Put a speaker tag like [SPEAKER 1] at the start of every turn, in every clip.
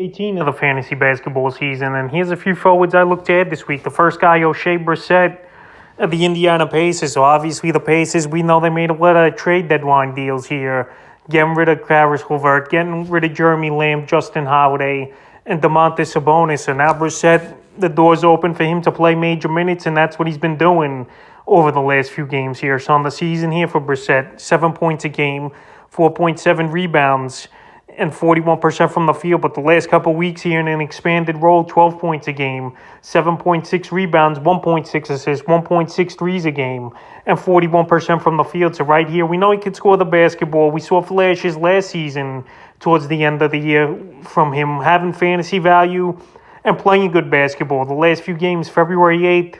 [SPEAKER 1] 18 of the fantasy basketball season, and here's a few forwards I looked at this week. The first guy, O'Shea Brissett of the Indiana Pacers. So obviously the Pacers, we know they made a lot of trade deadline deals here, getting rid of Karis LeVert, getting rid of Jeremy Lamb, Justin Holiday, and Domantas Sabonis. So now Brissett, the door's open for him to play major minutes, and that's what he's been doing over the last few games here. So on the season here for Brissett, 7 points a game, 4.7 rebounds, and 41% from the field. But the last couple weeks here in an expanded role, 12 points a game, 7.6 rebounds, 1.6 assists, 1.6 threes a game, and 41% from the field. So right here, we know he can score the basketball. We saw flashes last season towards the end of the year from him having fantasy value and playing good basketball. The last few games, February 8th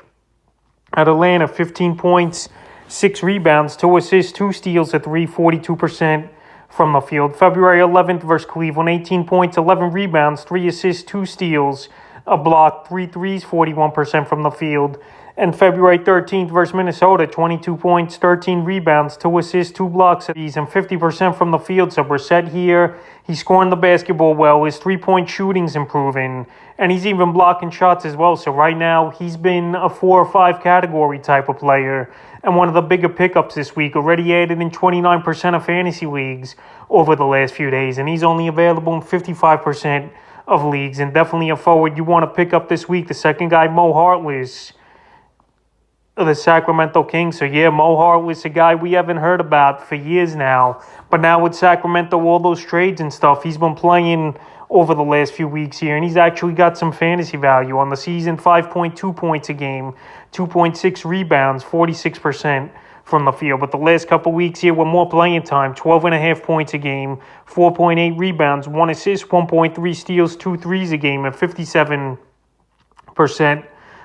[SPEAKER 1] at Atlanta, 15 points, 6 rebounds, 2 assists, 2 steals, a 42% from the field. February 11th versus Cleveland, 18 points, 11 rebounds, 3 assists, 2 steals, a block, 3 threes, 41% from the field. And February 13th versus Minnesota, 22 points, 13 rebounds, 2 assists, 2 blocks, and 50% from the field. So Brissett here, he's scoring the basketball well. His three-point shooting's improving, and he's even blocking shots as well. So right now, he's been a 4 or 5 category type of player, and one of the bigger pickups this week, already added in 29% of fantasy leagues over the last few days, and he's only available in 55% of leagues, and definitely a forward you want to pick up this week. The second guy, Mo Hartless of the Sacramento Kings. So yeah, Mo Hartless, a guy we haven't heard about for years now, but now with Sacramento, all those trades and stuff, he's been playing over the last few weeks here, and he's actually got some fantasy value on the season. 5.2 points a game, 2.6 rebounds, 46% from the field. But the last couple weeks here with more playing time, 12.5 points a game, 4.8 rebounds, 1 assist, 1.3 steals, 2 threes a game, and 57%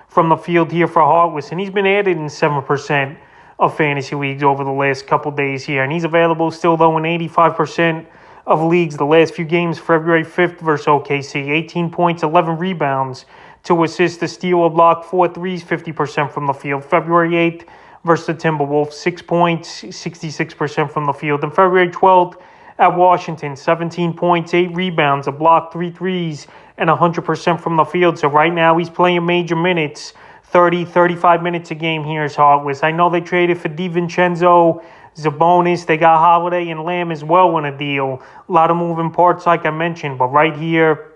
[SPEAKER 1] from the field here for Hartless. And he's been added in 7% of fantasy leagues over the last couple days here. And he's available still, though, in 85% of leagues. The last few games, February 5th versus OKC, 18 points, 11 rebounds, 2 assists, a steal, a block, 4 threes, 50% from the field. February 8th versus the Timberwolves, 6 points, 66% from the field. And February 12th at Washington, 17 points, 8 rebounds, a block, 3 threes, and 100% from the field. So right now he's playing major minutes, 30, 35 minutes a game here is Hartless. I know they traded for DiVincenzo, Sabonis, they got Holiday and Lamb as well in a deal. A lot of moving parts like I mentioned, but right here,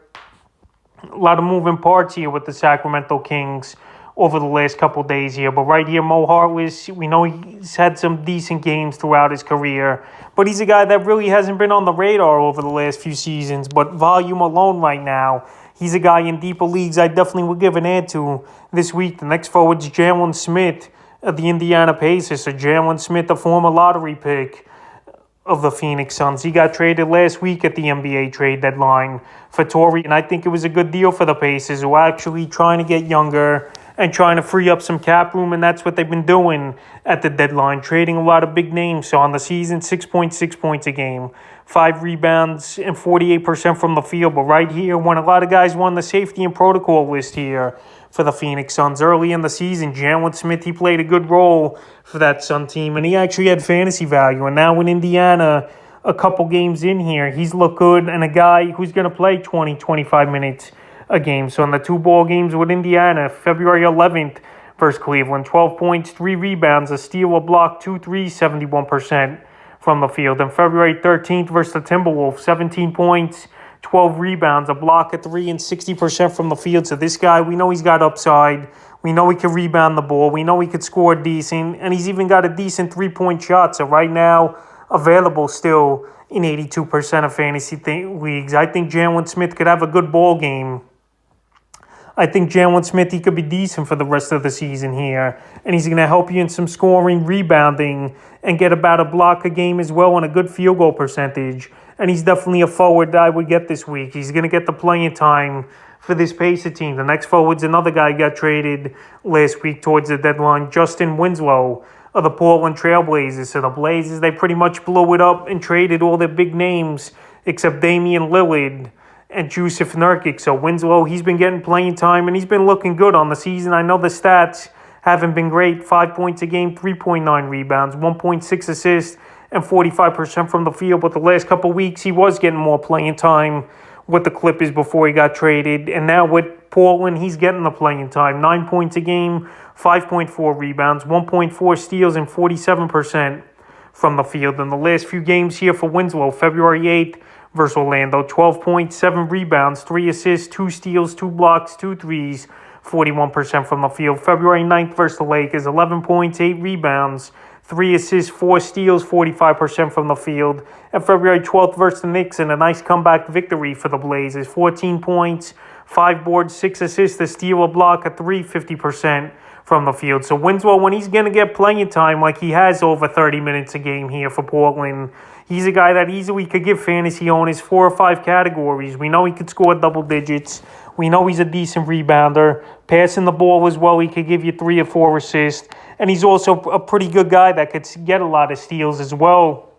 [SPEAKER 1] a lot of moving parts here with the Sacramento Kings over the last couple days here. But right here, Mo Hartless, we know he's had some decent games throughout his career, but he's a guy that really hasn't been on the radar over the last few seasons. But volume alone right now, he's a guy in deeper leagues I definitely would give an ad to this week. The next forward's Jalen Smith of the Indiana Pacers. So Jalen Smith, a former lottery pick of the Phoenix Suns. He got traded last week at the NBA trade deadline for Torrey, and I think it was a good deal for the Pacers, who are actually trying to get younger and trying to free up some cap room, and that's what they've been doing at the deadline, trading a lot of big names. So on the season, 6.6 points a game, 5 rebounds, and 48% from the field. But right here, when a lot of guys won the safety and protocol list here for the Phoenix Suns early in the season, Jalen Smith, he played a good role for that Sun team, and he actually had fantasy value. And now in Indiana, a couple games in here, he's looked good, and a guy who's going to play 20, 25 minutes a game. So in the 2 ball games with Indiana, February 11th versus Cleveland, 12 points, 3 rebounds, a steal, a block, 2 threes, 71% from the field. And February 13th versus the Timberwolves, 17 points, 12 rebounds, a block, a 3, and 60% from the field. So this guy, we know he's got upside. We know he can rebound the ball. We know he could score decent, and he's even got a decent 3-point shot. So right now, available still in 82% of fantasy leagues. I think Jalen Smith could have a good ball game. I think Jalen Smith, he could be decent for the rest of the season here. And he's going to help you in some scoring, rebounding, and get about a block a game as well and a good field goal percentage. And he's definitely a forward that I would get this week. He's going to get the playing time for this Pacer team. The next forward's another guy got traded last week towards the deadline, Justin Winslow of the Portland Trailblazers. So the Blazers, they pretty much blew it up and traded all their big names except Damian Lillard and Jusuf Nurkic. So Winslow, he's been getting playing time, and he's been looking good on the season. I know the stats haven't been great. 5 points a game, 3.9 rebounds, 1.6 assists, and 45% from the field. But the last couple weeks, he was getting more playing time with the Clippers before he got traded. And now with Portland, he's getting the playing time. 9 points a game, 5.4 rebounds, 1.4 steals, and 47% from the field. In the last few games here for Winslow, February 8th versus Orlando, 12.7 rebounds, 3 assists, 2 steals, 2 blocks, 2 threes, 41% from the field. February 9th versus the Lakers, 11 points, 8 rebounds, 3 assists, 4 steals, 45% from the field. And February 12th versus the Knicks in a nice comeback victory for the Blazers. 14 points, 5 boards, 6 assists, a steal, a block, a 3, 50% from the field. So Winslow, when he's going to get playing time like he has over 30 minutes a game here for Portland, he's a guy that easily could give fantasy owners 4 or 5 categories. We know he could score double digits. We know he's a decent rebounder. Passing the ball as well, he could give you 3 or 4 assists. And he's also a pretty good guy that could get a lot of steals as well.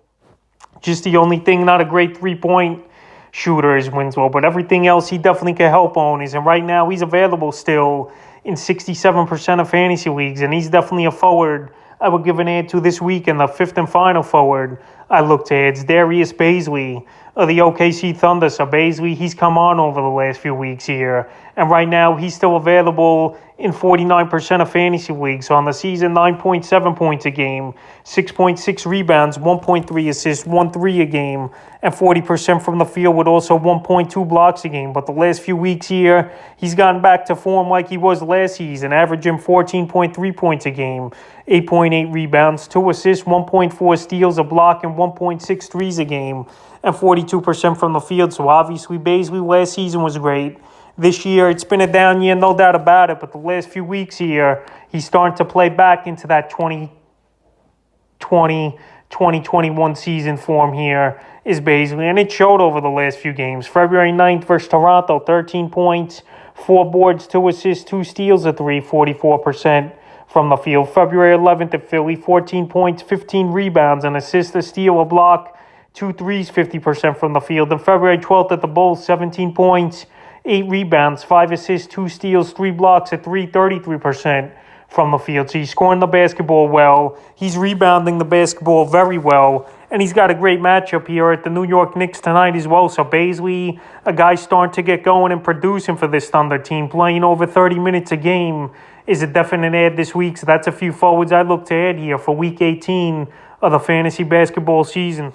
[SPEAKER 1] Just the only thing, not a great three-point shooter is Winslow. But everything else, he definitely can help owners. And right now, he's available still in 67% of fantasy leagues. And he's definitely a forward I would give an add to this week. And the 5th and final forward I look to add is Darius Bailey of the OKC Thunder. So Bailey, he's come on over the last few weeks here. And right now, he's still available in 49% of fantasy leagues. So on the season, 9.7 points a game, 6.6 rebounds, 1.3 assists, 1 3 a game, and 40% from the field with also 1.2 blocks a game. But the last few weeks here, he's gotten back to form like he was last season, averaging 14.3 points a game, 8.8 rebounds, 2 assists, 1.4 steals, a block, and 1.6 threes a game, and 42% from the field. So obviously, Bailey last season was great. This year, it's been a down year, no doubt about it. But the last few weeks here, he's starting to play back into that 2021 season form here is Bailey. And it showed over the last few games. February 9th versus Toronto, 13 points, 4 boards, 2 assists, 2 steals, a 3, 44% from the field. February 11th at Philly, 14 points, 15 rebounds, an assist, a steal, a block, 2 threes, 50% from the field. And February 12th at the Bulls, 17 points, 8 rebounds, 5 assists, 2 steals, 3 blocks, a 3, 33% from the field. So he's scoring the basketball well. He's rebounding the basketball very well. And he's got a great matchup here at the New York Knicks tonight as well. So Bailey, a guy starting to get going and producing for this Thunder team, playing over 30 minutes a game, is a definite add this week. So that's a few forwards I look to add here for Week 18 of the fantasy basketball season.